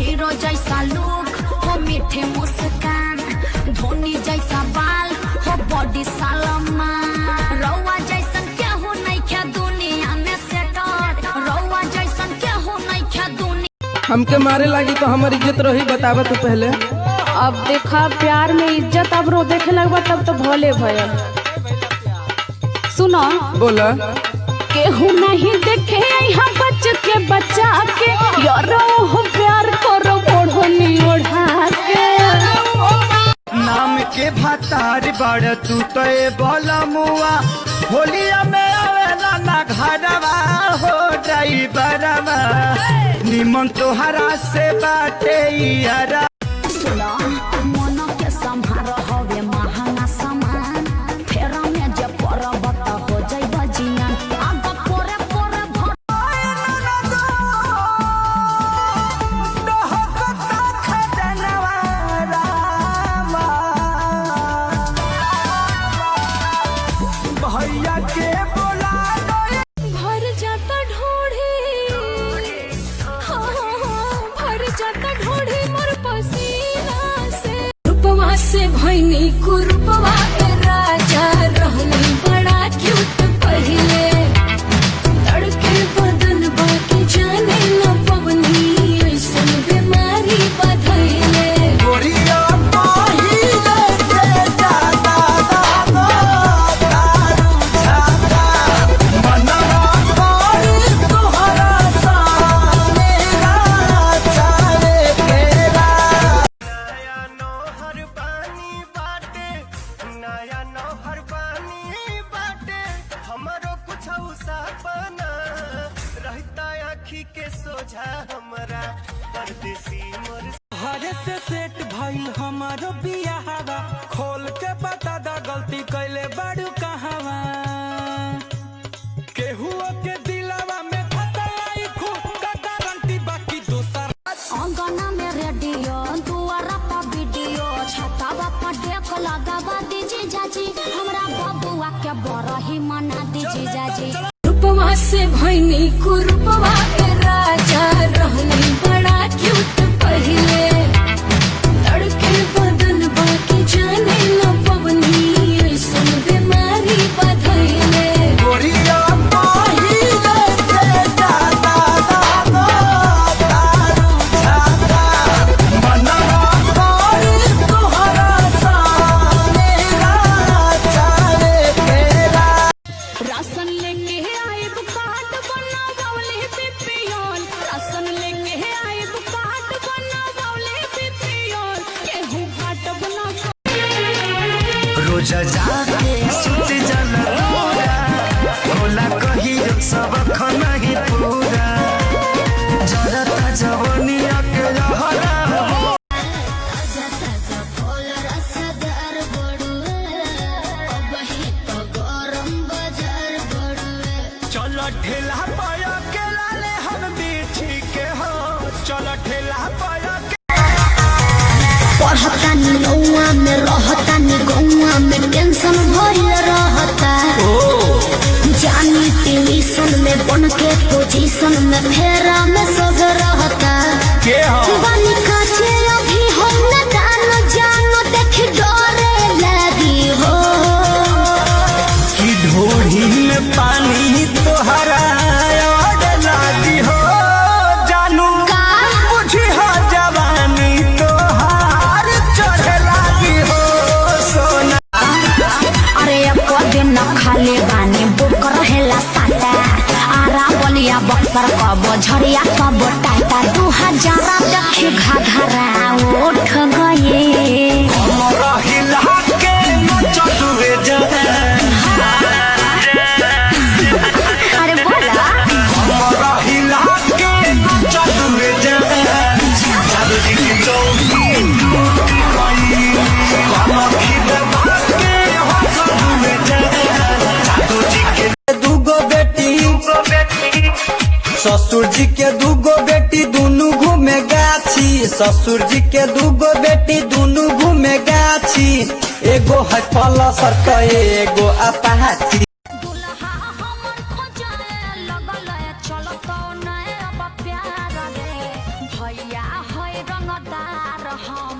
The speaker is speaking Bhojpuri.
हीरो जैसा लुक हो मीठे मुस्कान, धोनी जैसा बाल हो बॉडी सलमान, रौआ जैसन केहू नहीं क्या दुनिया में सेटल, रौआ जैसन केहू नहीं क्या दुनिया। हमके मारे लगी तो हमारी इज्जत रही, बतावा तू पहले। अब देखा प्यार में इज्जत अब रो देखे लगवा तब तो भले भयल। सुनो बोला केहू नहीं देखे यहाँ बच के बचा के, यारो हो प्यार करो ओढ़नी ओढ़ा के। नाम के भातार बड़ तू तो बोला मुआ, होलिया में आवेला ना घरवा हो ड्राइवरवा, निमन तोहरा से बाटे यारा। सुनो मनो के संभार हवे महंगा सामान, फेरा में जे परब त हो जाई बजियान, अब पोरे पोरे भैया के बोला भर जाता ढोढ़ी, हाँ भर जाता ढोढ़ी मोर पसीना से। रूपवा से भैनी कुरूपवा के राजा रहनी बड़ा क्यूट पहिले, तड़के बदन बाकी जाने न पवनी ऐसन बीमारी बधैले। गोरिया पहिले से ज्यादा दादा दारू छाता, मनवा कोई तोहरा सामने चाहे केरा। नया नौहर पानी बाटे, नया नौहर पानी बाटे, हमरो कुछ सपना रहता आँखी के सोझा हमरा परदेसी मोर। हरे से सेट भइल हमारो बियाहवा, खोल के बता दा गलती कैले बाड़ू कहवा, केहू के दिलवा में फसलाई खूब का गारंटी बाकी दोसर। अंगना में रेडियो, दुआरा पर वीडियो, छतावा पर देख लगावा दीजिए जाजी, हमरा बबुआ के बरही मना दीजिए जाजी। रूपवा से भैनी कुरूपवा के राजा रहनी बड़ा क्यूट पहिले, तड़के बदन बाकी जाने न पवनी ऐसन बीमारी बधैले। गोरिया पहिले से ज्यादा दादा दारू छाता, मनवा कोई तोहरा सामने चाहे केरा। राशन लेके आए कार्ड बनावले बीपीएल, राशन लेके आए कार्ड बनावले बीपीएल, केहू घाट बना रोज जाके सुत जला पूरा, होला कही सब खनाही पूरा, जरता जवनिया के रहरा हो। चलो ठेला पाया के लाले हम बीछी के हो, चलो ठेला पाया के। पढ़ता नी नौआ में रहता नी गौआ में, टेंशन भइल रहता, जानी ट्यूशन में बन के पोजीशन में, फेरा में सब रहता। के हो बानी काचे अभी हम न जानो देख डरे लगी हो, कि ढोढ़ी में पानी तोहरा और लागी हो, जानू का बुझी हो जवानी तोहार चढ़े लागी हो सोना। अरे एको दिन न खाले बानी बुक रहेला साटा, आरा बलिया बक्सर कबो झरिया कबो टाटा, 2000 देखी घाघरा उठ गए। हमरा हिला के नचुए अरे बोला हमरा हिला के नचुए जादू जी की चौकी जादू जी के दूगो बेटी, ससुर जी के दूगो बेटी दुनू घूमे गाछी, ससुर जी के दूगो बेटी दुनू घूमे गाछी, एगो है पल्सर तो एगो अपाची। दुल्हा हमर खोजे लगल चलतो नै अब प्यार रे, भैया है रंगदार हम